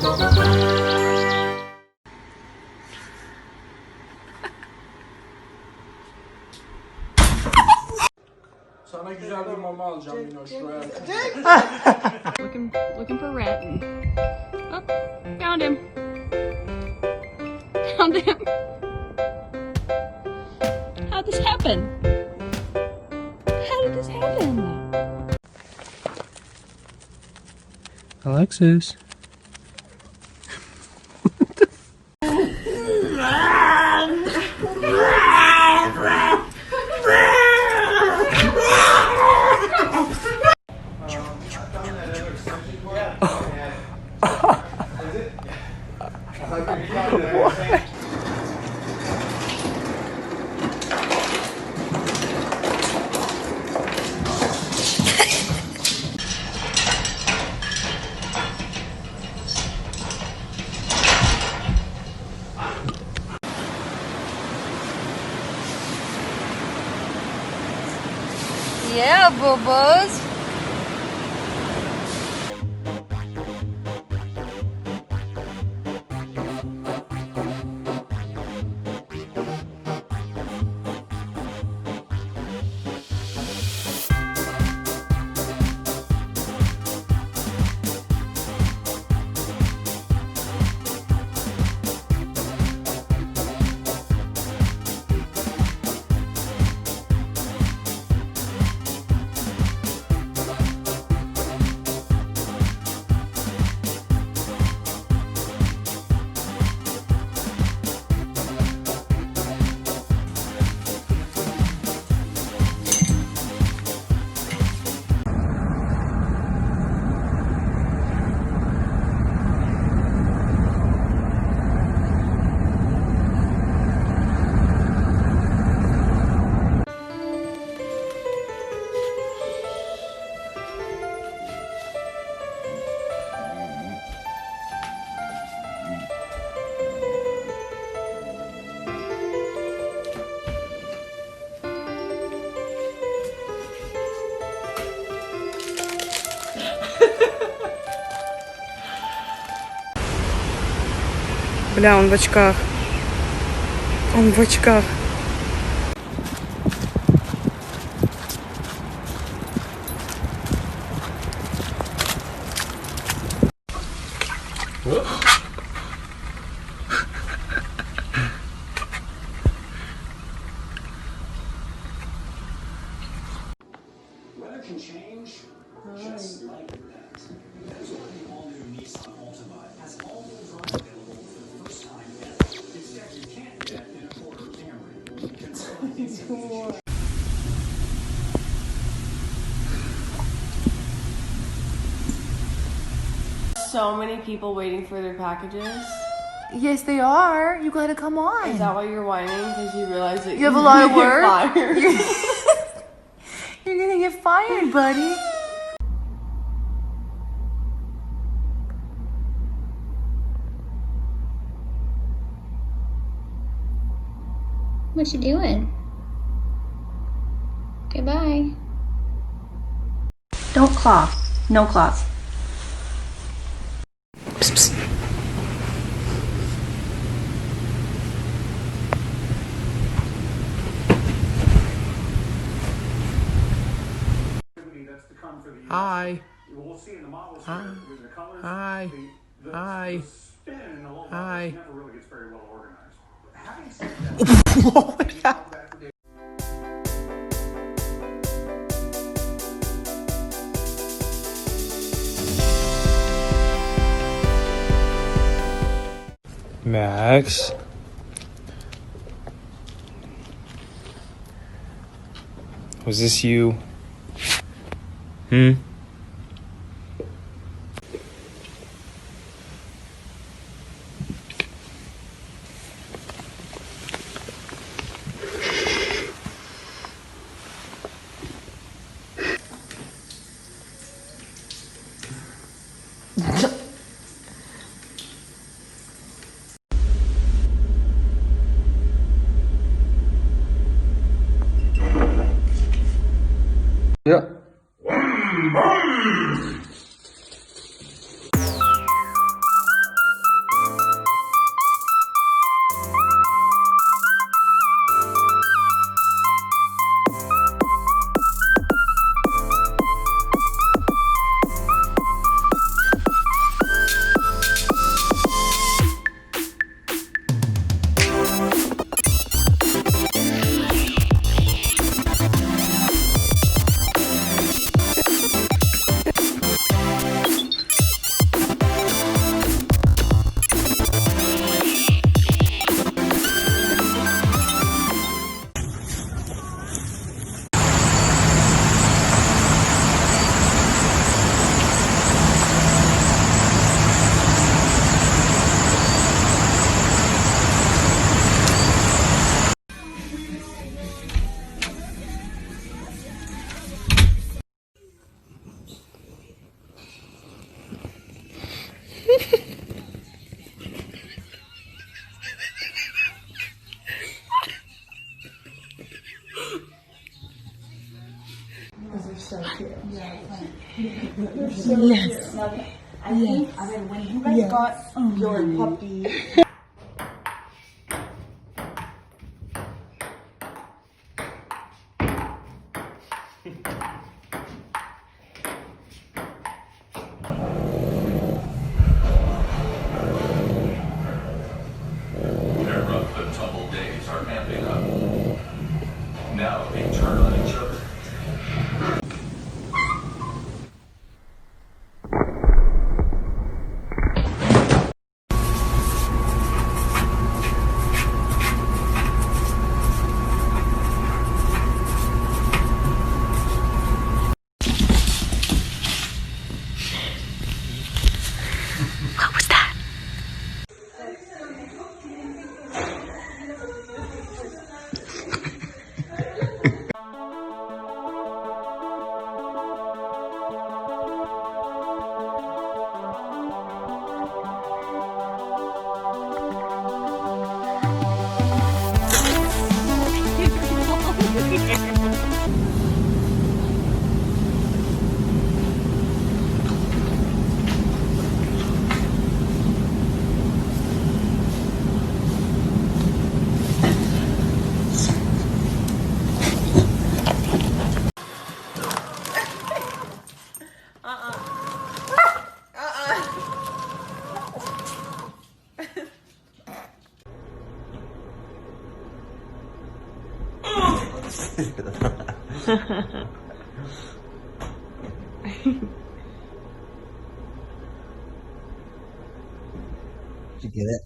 Sana güzel bir mama alacağım Minoş. Looking for rat. Oh, found him. Found him. How'd this happen? How did this happen? Alexis. Yeah, boo-boos. Бля, он в очках. Он в очках. Weather can change just like that. That's why the all-new Nissan Altima has all-wheel drive available for the first time ever. It's tech you can't get in a quarter Camry. So many people waiting for their packages. Yes, they are. You gotta come on. Is that why you're whining? Because you realize that You have a lot of get work? fired. You're gonna get fired, buddy. What you doing? Okay, bye. Don't claw. No claws. Psst, psst. Hi. Hi. Hi. Hi. Hi. Max. Was this you? Hmm? Yeah. Because they're so cute. Yeah. They're so cute. I think when you guys got your puppy. Their rough and tumble days are amping up. Now they turn on each other. What was that? Did you get it?